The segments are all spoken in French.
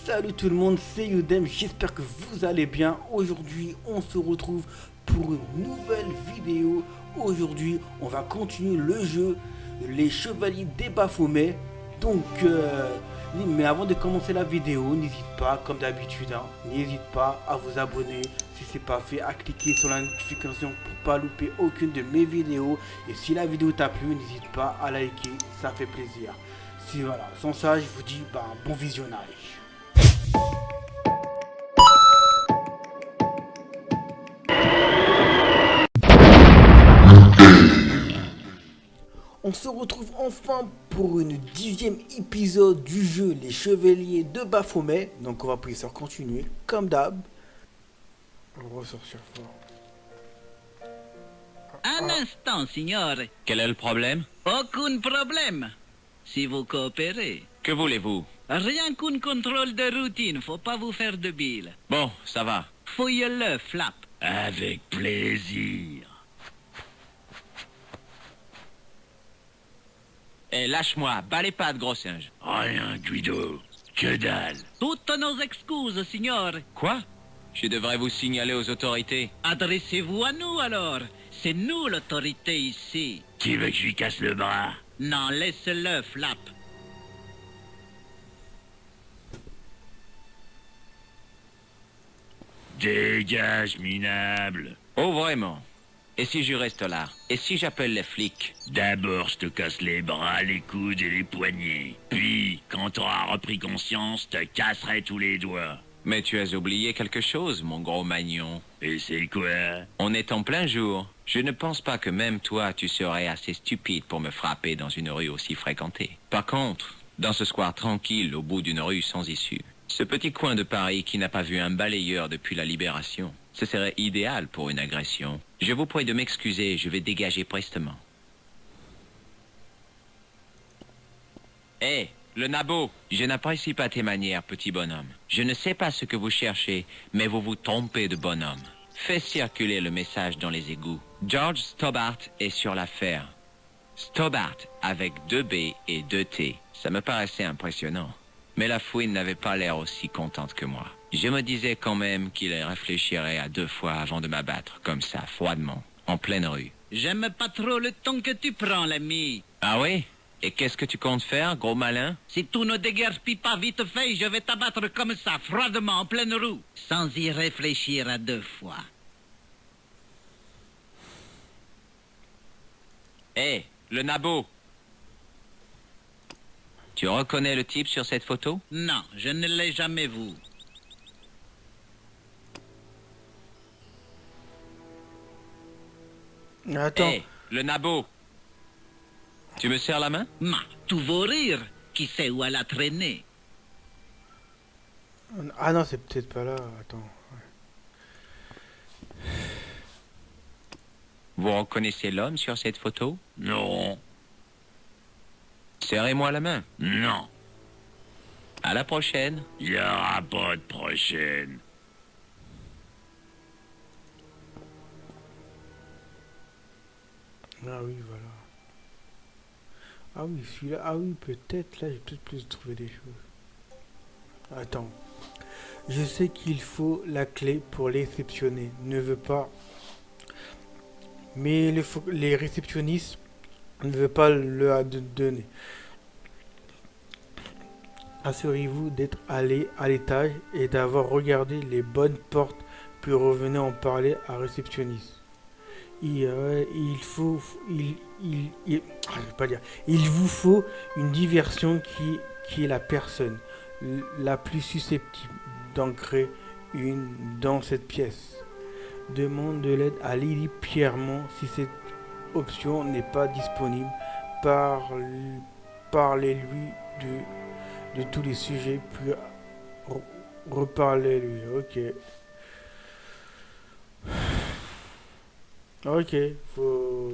Salut tout le monde, c'est Yudem, j'espère que vous allez bien. Aujourd'hui, on se retrouve pour une nouvelle vidéo. Aujourd'hui, on va continuer le jeu Les Chevaliers des Baphomet. Mais avant de commencer la vidéo, n'hésite pas, comme d'habitude, n'hésite pas à vous abonner si c'est pas fait, à cliquer sur la notification pour pas louper aucune de mes vidéos. Et si la vidéo t'a plu, n'hésite pas à liker, ça fait plaisir. Si voilà, sans ça, je vous dis bon visionnage. On se retrouve enfin pour une 10e épisode du jeu Les Chevaliers de Baphomet. Donc on va appuyer sur continuer, comme d'hab. On va ressortir fort. Un instant, signore. Quel est le problème? Aucun problème. Si vous coopérez. Que voulez-vous? Rien qu'un contrôle de routine, faut pas vous faire de bile. Bon, ça va. Fouille-le, Flap. Avec plaisir. Eh, lâche-moi, bats les pattes, gros singe. Rien, Guido. Que dalle. Toutes nos excuses, signore. Quoi? Je devrais vous signaler aux autorités. Adressez-vous à nous alors. C'est nous l'autorité ici. Tu veux que je lui casse le bras? Non, laisse-le, Flap. Dégage, minable. Oh, vraiment? Et si je reste là? Et si j'appelle les flics? D'abord, je te casse les bras, les coudes et les poignets. Puis, quand t'auras repris conscience, te casserai tous les doigts. Mais tu as oublié quelque chose, mon gros magnon. Et c'est quoi? On est en plein jour. Je ne pense pas que même toi, tu serais assez stupide pour me frapper dans une rue aussi fréquentée. Par contre, dans ce square tranquille, au bout d'une rue sans issue, ce petit coin de Paris qui n'a pas vu un balayeur depuis la Libération, ce serait idéal pour une agression. Je vous prie de m'excuser, je vais dégager prestement. Hé, le nabo, je n'apprécie pas tes manières, petit bonhomme. Je ne sais pas ce que vous cherchez, mais vous vous trompez de bonhomme. Fais circuler le message dans les égouts. George Stobart est sur l'affaire. Stobart avec 2 B et 2 T. Ça me paraissait impressionnant. Mais la fouine n'avait pas l'air aussi contente que moi. Je me disais quand même qu'il réfléchirait à 2 fois avant de m'abattre, comme ça, froidement, en pleine rue. J'aime pas trop le temps que tu prends, l'ami. Ah oui? Et qu'est-ce que tu comptes faire, gros malin? Si tu ne déguerpis pas vite fait, je vais t'abattre comme ça, froidement, en pleine rue, sans y réfléchir à 2 fois. Hé, le nabo! Tu reconnais le type sur cette photo? Non, je ne l'ai jamais vu. Attends, Hé, le nabo! Tu me serres la main? Ma, tout vaut rire. Qui sait où elle a traîné? ah non, c'est peut-être pas là, attends. Vous reconnaissez l'homme sur cette photo? Non. Serrez-moi la main. Non. À la prochaine. Il n'y aura pas de prochaine. Ah oui, voilà. Ah oui, celui-là, ah oui, peut-être, là, j'ai peut-être plus trouvé des choses. Attends. Je sais qu'il faut la clé pour les réceptionner. Ne veut pas. Mais les réceptionnistes ne veulent pas le donner. Assurez-vous d'être allé à l'étage et d'avoir regardé les bonnes portes, puis revenez en parler à réceptionniste. Il vous faut une diversion qui est la personne la plus susceptible d'ancrer une dans cette pièce. Demande de l'aide à Lily Pierremont si cette option n'est pas disponible. Parlez-lui de tous les sujets, puis reparlez-lui. Ok. Ok, faut...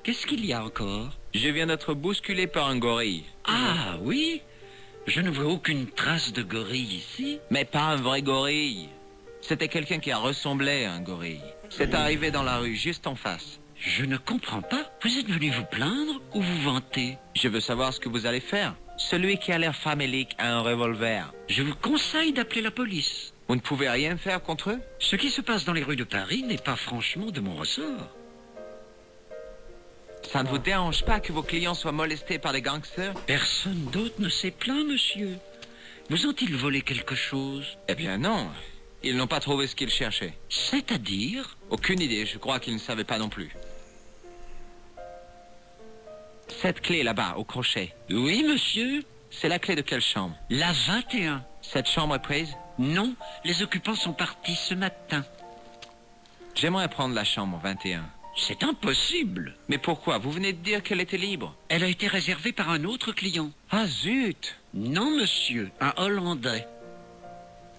Qu'est-ce qu'il y a encore? Je viens d'être bousculé par un gorille. Ah oui? Je ne vois aucune trace de gorille ici. Mais pas un vrai gorille. C'était quelqu'un qui a ressemblé à un gorille. C'est arrivé dans la rue, juste en face. Je ne comprends pas. Vous êtes venu vous plaindre ou vous vanter? Je veux savoir ce que vous allez faire. Celui qui a l'air famélique a un revolver. Je vous conseille d'appeler la police. Vous ne pouvez rien faire contre eux? Ce qui se passe dans les rues de Paris n'est pas franchement de mon ressort. Ça ne vous dérange pas que vos clients soient molestés par des gangsters? Personne d'autre ne s'est plaint, monsieur. Vous ont-ils volé quelque chose? Eh bien non. Ils n'ont pas trouvé ce qu'ils cherchaient. C'est-à-dire? Aucune idée, je crois qu'ils ne savaient pas non plus. Cette clé là-bas, au crochet. Oui, monsieur. C'est la clé de quelle chambre? La 21. Cette chambre est prise? Non, les occupants sont partis ce matin. J'aimerais prendre la chambre 21. C'est impossible. Mais pourquoi? Vous venez de dire qu'elle était libre. Elle a été réservée par un autre client. Ah zut! Non, monsieur, un Hollandais.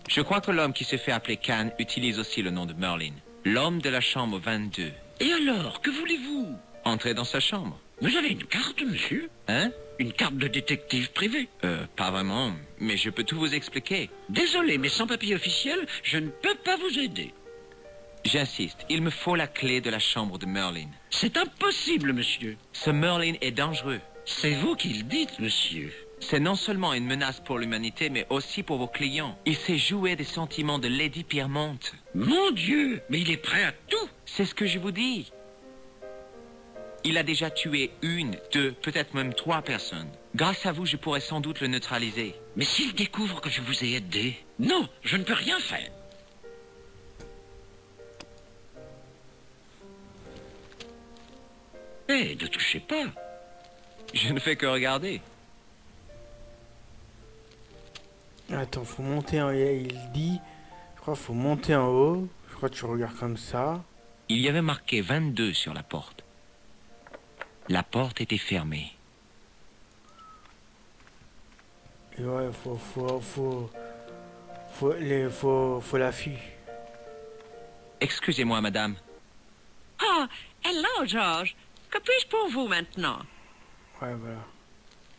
Je crois que l'homme qui se fait appeler Khan utilise aussi le nom de Merlin. L'homme de la chambre 22. Et alors, que voulez-vous? Entrez dans sa chambre. Vous avez une carte, monsieur? Hein? Une carte de détective privé. Pas vraiment, mais je peux tout vous expliquer. Désolé, mais sans papier officiel, je ne peux pas vous aider. J'insiste, il me faut la clé de la chambre de Merlin. C'est impossible, monsieur. Ce Merlin est dangereux. C'est vous qui le dites, monsieur. C'est non seulement une menace pour l'humanité, mais aussi pour vos clients. Il sait jouer des sentiments de Lady Piermont. Mon Dieu, mais il est prêt à tout. C'est ce que je vous dis. Il a déjà tué 1, 2, peut-être même 3 personnes. Grâce à vous, je pourrais sans doute le neutraliser. Mais s'il découvre que je vous ai aidé... Non, je ne peux rien faire. Eh, ne touchez pas. Je ne fais que regarder. Attends, faut monter en haut. Il dit, je crois, faut monter en haut. Je crois que tu regardes comme ça. Il y avait marqué 22 sur la porte. La porte était fermée. Et ouais, faut la fuir. Excusez-moi, madame. Ah, hello, George. Que puis-je pour vous maintenant? Ouais, voilà.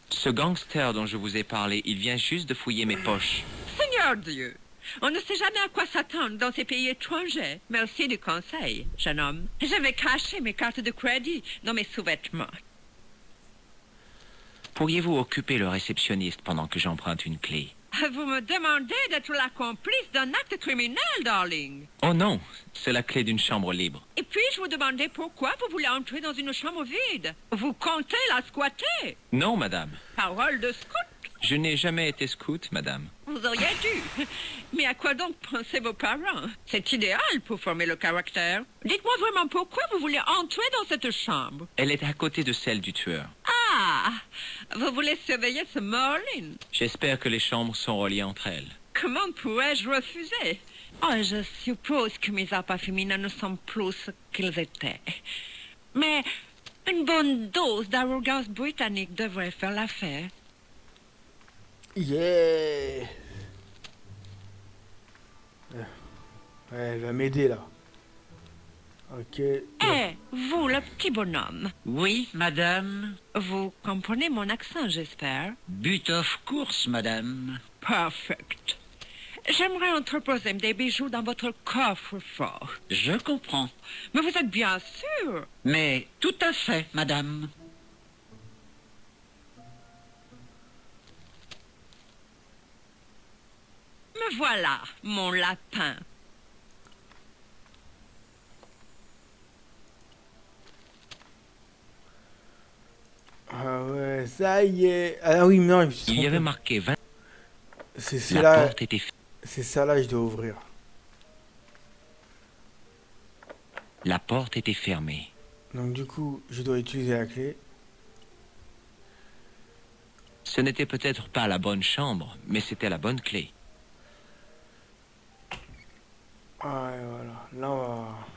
Ce gangster dont je vous ai parlé, il vient juste de fouiller mes poches. Seigneur Dieu, on ne sait jamais à quoi s'attendre dans ces pays étrangers. Merci du conseil, jeune homme. J'avais caché mes cartes de crédit dans mes sous-vêtements. Pourriez-vous occuper le réceptionniste pendant que j'emprunte une clé? Vous me demandez d'être la complice d'un acte criminel, darling. Oh non, c'est la clé d'une chambre libre. Et puis-je vous demander pourquoi vous voulez entrer dans une chambre vide? Vous comptez la squatter? Non, madame. Parole de scout. Je n'ai jamais été scout, madame. Vous auriez dû. Mais à quoi donc pensaient vos parents? C'est idéal pour former le caractère. Dites-moi vraiment pourquoi vous voulez entrer dans cette chambre. Elle est à côté de celle du tueur. Ah, vous voulez surveiller ce Merlin? J'espère que les chambres sont reliées entre elles. Comment pourrais-je refuser? Oh, je suppose que mes appâts féminins ne sont plus ce qu'ils étaient. Mais une bonne dose d'arrogance britannique devrait faire l'affaire. Yeah. Ouais, elle va m'aider là. Ok. Eh, vous, le petit bonhomme, Oui, madame. vous comprenez mon accent, j'espère? But of course, madame. Perfect. J'aimerais entreposer des bijoux dans votre coffre-fort. Je comprends. Mais vous êtes bien sûr? Mais tout à fait, madame. Me voilà, mon lapin. Ah ouais, ça y est. Ah oui, non, je me suis Il y avait trompé. marqué 20. C'est La là, porte était fermée. c'est ça là, je dois ouvrir. La porte était fermée. Donc du coup, je dois utiliser la clé. Ce n'était peut-être pas la bonne chambre, mais c'était la bonne clé. Ah et voilà, là on va...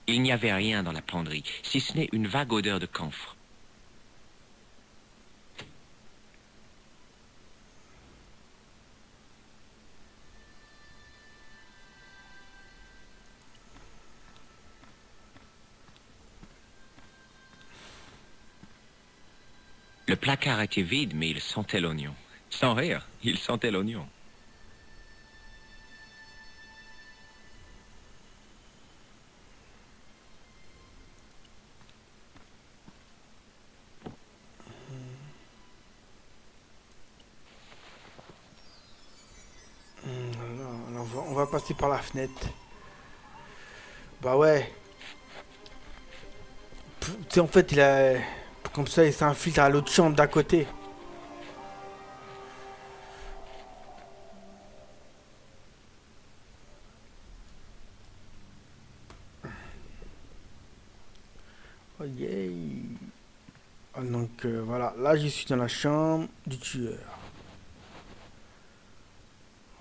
Il n'y avait rien dans la penderie, si ce n'est une vague odeur de camphre. Le placard était vide, mais il sentait l'oignon. Sans rire, il sentait l'oignon. On va passer par la fenêtre. Bah ouais. Tu sais, en fait, il a... Comme ça, il s'infiltre à l'autre chambre d'à côté. Oh yeah. Ah, donc voilà, là je suis dans la chambre du tueur.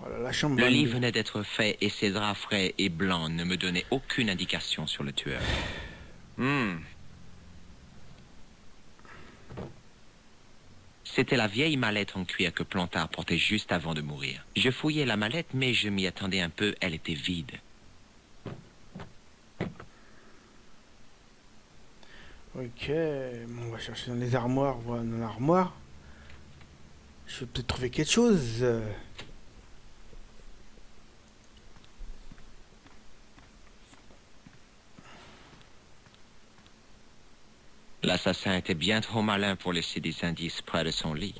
Voilà, la chambre Le lit 22. venait d'être fait et ses draps frais et blancs ne me donnaient aucune indication sur le tueur. C'était la vieille mallette en cuir que Plantard portait juste avant de mourir. Je fouillais la mallette, mais je m'y attendais un peu, elle était vide. Ok, bon, on va chercher dans les armoires, voilà, dans l'armoire. Je vais peut-être trouver quelque chose. L'assassin était bien trop malin pour laisser des indices près de son lit.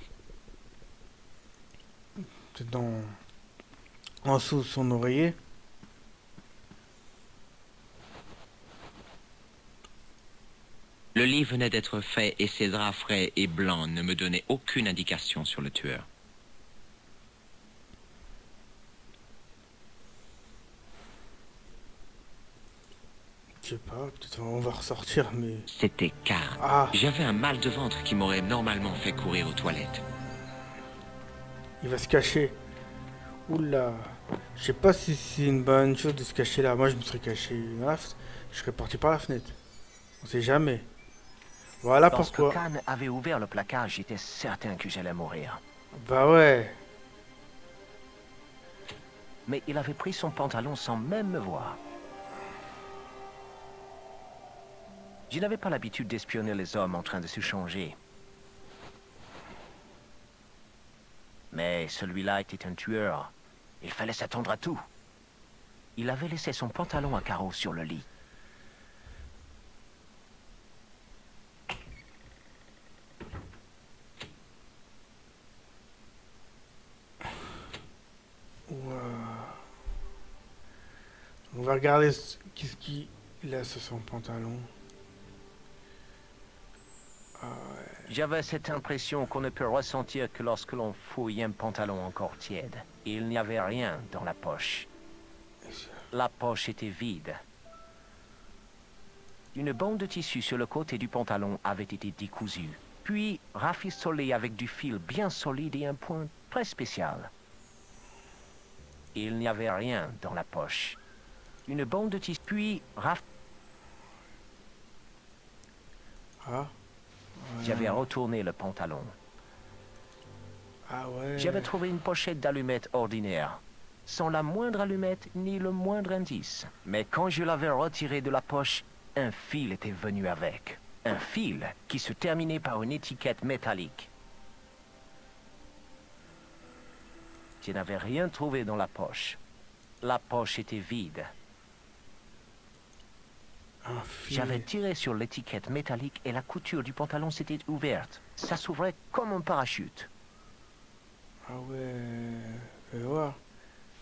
Peut-être en dessous de son oreiller. Le lit venait d'être fait et ses draps frais et blancs ne me donnaient aucune indication sur le tueur. Je sais pas, peut-être on va ressortir, mais... C'était calme. Ah, J'avais un mal de ventre qui m'aurait normalement fait courir aux toilettes. il va se cacher. Oula. Je sais pas si c'est une bonne chose de se cacher là. Moi, je me serais caché dans la fenêtre. Je serais parti par la fenêtre. On sait jamais. Voilà Lorsque pourquoi. Khan avait ouvert le placard, j'étais certain que j'allais mourir. Bah ouais. Mais il avait pris son pantalon sans même me voir. Je n'avais pas l'habitude d'espionner les hommes en train de se changer. Mais celui-là était un tueur. Il fallait s'attendre à tout. Il avait laissé son pantalon à carreaux sur le lit. On va regarder qu'est-ce qu'il a sur son pantalon. J'avais cette impression qu'on ne peut ressentir que lorsque l'on fouille un pantalon encore tiède. Il n'y avait rien dans la poche. La poche était vide. Une bande de tissu sur le côté du pantalon avait été décousue, puis rafistolée avec du fil bien solide et un point très spécial. Il n'y avait rien dans la poche. Une bande de tissu, puis Ah. J'avais retourné le pantalon. Ah ouais. J'avais trouvé une pochette d'allumettes ordinaire, sans la moindre allumette ni le moindre indice. Mais quand je l'avais retiré de la poche, un fil était venu avec. Un fil qui se terminait par une étiquette métallique. Je n'avais rien trouvé dans la poche. La poche était vide. Un fil. J'avais tiré sur l'étiquette métallique et la couture du pantalon s'était ouverte. Ça s'ouvrait comme un parachute. Ah ouais. Fais voir.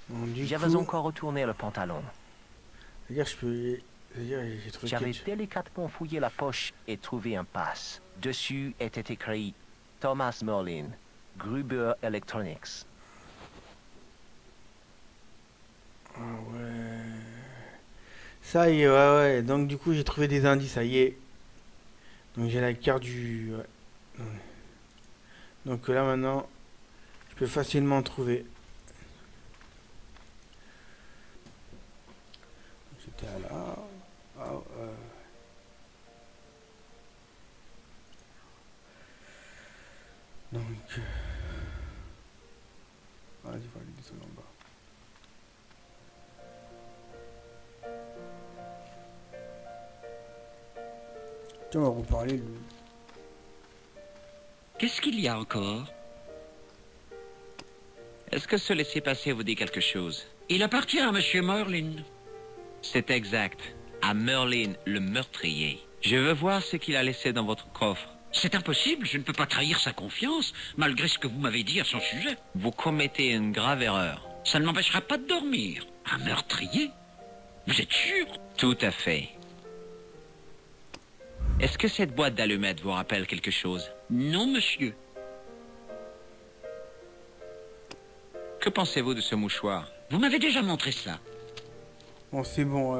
Bon, du J'avais coup, encore retourné le pantalon. c'est-à-dire, j'ai trouvé J'avais quelque... délicatement fouillé la poche et trouvé un passe. Dessus était écrit Thomas Merlin, Gruber Electronics. Ah ouais. Ça y est, ouais, ouais. Donc, du coup, j'ai trouvé des indices, ça y est. Donc, j'ai la carte du... Ouais. Donc, là, maintenant, je peux facilement trouver. J'étais là. Ah, donc... Vas-y, il faut aller descendre en bas. Tiens, on va reparler, lui. Qu'est-ce qu'il y a encore? Est-ce que ce laissez-passer vous dit quelque chose? Il appartient à Monsieur Merlin. C'est exact. À Merlin, le meurtrier. Je veux voir ce qu'il a laissé dans votre coffre. C'est impossible, je ne peux pas trahir sa confiance, malgré ce que vous m'avez dit à son sujet. Vous commettez une grave erreur. Ça ne m'empêchera pas de dormir. Un meurtrier? Vous êtes sûr? Tout à fait. Est-ce que cette boîte d'allumettes vous rappelle quelque chose? Non, monsieur. Que pensez-vous de ce mouchoir? Vous m'avez déjà montré ça. Bon, c'est bon.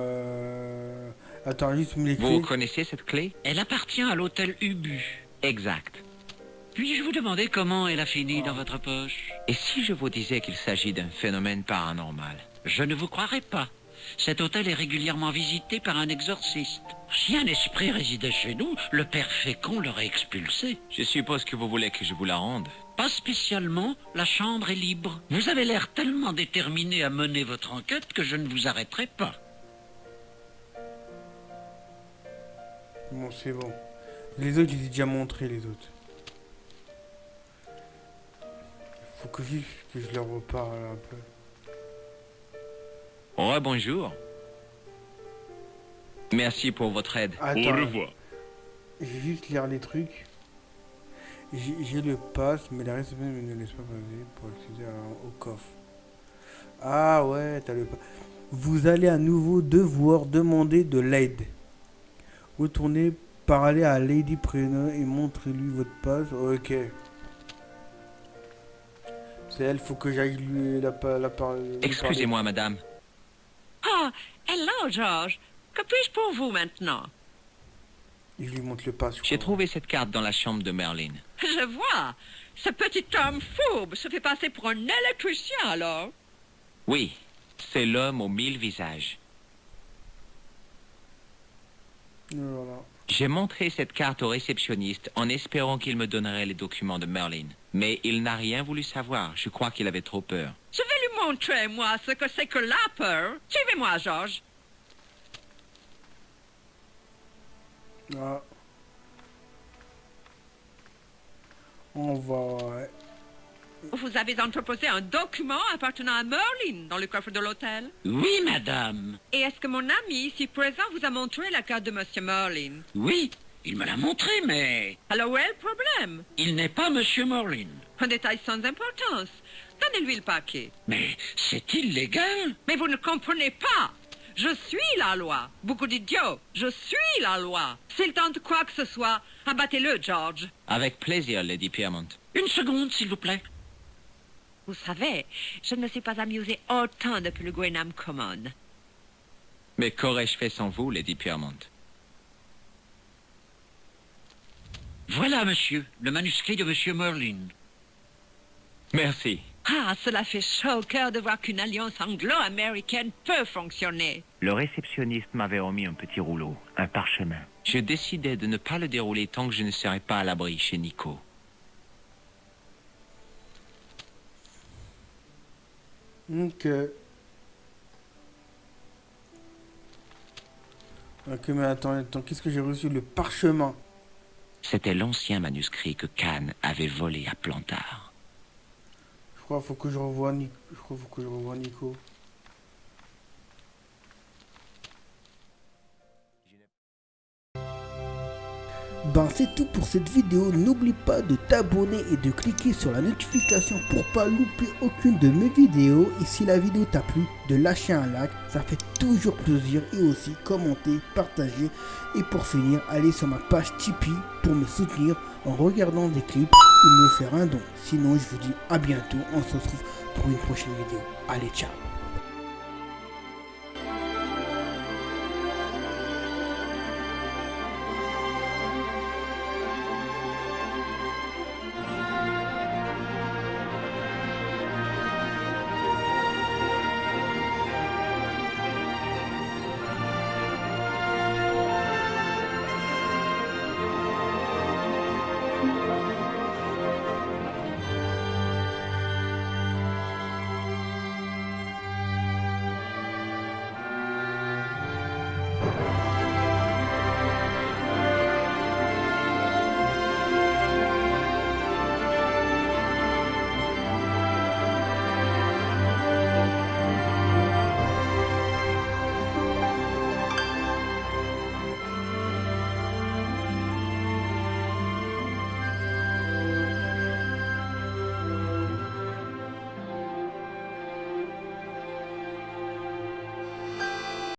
Attends, juste me l'écrire. Vous connaissez cette clé? Elle appartient à l'hôtel Ubu. Exact. Puis-je vous demander comment elle a fini dans votre poche? Et si je vous disais qu'il s'agit d'un phénomène paranormal? Je ne vous croirais pas. Cet hôtel est régulièrement visité par un exorciste. Si un esprit résidait chez nous, le père Fécond l'aurait expulsé. Je suppose que vous voulez que je vous la rende. Pas spécialement, la chambre est libre. Vous avez l'air tellement déterminé à mener votre enquête que je ne vous arrêterai pas. Bon, c'est bon. Les autres, je les ai déjà montrés, les autres. Faut que je leur reparle un peu. Bonjour. Merci pour votre aide. Attends, Au revoir. je vais juste lire les trucs. J'ai le pass, mais la réception ne laisse pas passer pour accéder au coffre. Ah ouais, t'as le pass. Vous allez à nouveau devoir demander de l'aide. Retournez, parlez à Lady Prena et montrez-lui votre pass. Ok. C'est elle, faut que j'aille lui la parler. Excusez-moi, madame. Ah, hello, George. Que puis-je pour vous maintenant? Je lui montre le pass. J'ai trouvé cette carte dans la chambre de Merlin. Je vois. Ce petit homme fourbe se fait passer pour un électricien, alors. Oui, c'est l'homme aux 1000 visages. Voilà. J'ai montré cette carte au réceptionniste en espérant qu'il me donnerait les documents de Merlin. Mais il n'a rien voulu savoir. Je crois qu'il avait trop peur. Je vais lui montrer, moi, ce que c'est que la peur. Suivez-moi, George. Ah. On va... Vous avez entreposé un document appartenant à Merlin dans le coffre de l'hôtel. Oui, madame. Et est-ce que mon ami ici présent vous a montré la carte de Monsieur Merlin? Oui, il me l'a montré, mais Alors où est le problème? il n'est pas Monsieur Merlin. Un détail sans importance. Donnez-lui le paquet. Mais c'est illégal. Mais vous ne comprenez pas. Je suis la loi. Beaucoup d'idiots. Je suis la loi. S'il tente quoi que ce soit, abattez-le, George. Avec plaisir, Lady Piermont. Une seconde, s'il vous plaît. Vous savez, je ne me suis pas amusé autant depuis le Gwenham Common. Mais qu'aurais-je fait sans vous, Lady Piermont? Voilà, monsieur, le manuscrit de Monsieur Merlin. Merci. Ah, cela fait chaud au cœur de voir qu'une alliance anglo-américaine peut fonctionner. Le réceptionniste m'avait remis un petit rouleau, un parchemin. Je décidai de ne pas le dérouler tant que je ne serais pas à l'abri chez Nico. Ok. Ok, mais attends, qu'est-ce que j'ai reçu? Le parchemin. C'était l'ancien manuscrit que Kahn avait volé à Plantard. Je crois qu'il faut que je revoie Nico. Nico. Ben c'est tout pour cette vidéo, n'oublie pas de t'abonner et de cliquer sur la notification pour pas louper aucune de mes vidéos. Et si la vidéo t'a plu, de lâcher un like, ça fait toujours plaisir. Et aussi commenter, partager. Et pour finir, allez sur ma page Tipeee pour me soutenir en regardant des clips ou me faire un don. Sinon je vous dis à bientôt, on se retrouve pour une prochaine vidéo. Allez, ciao.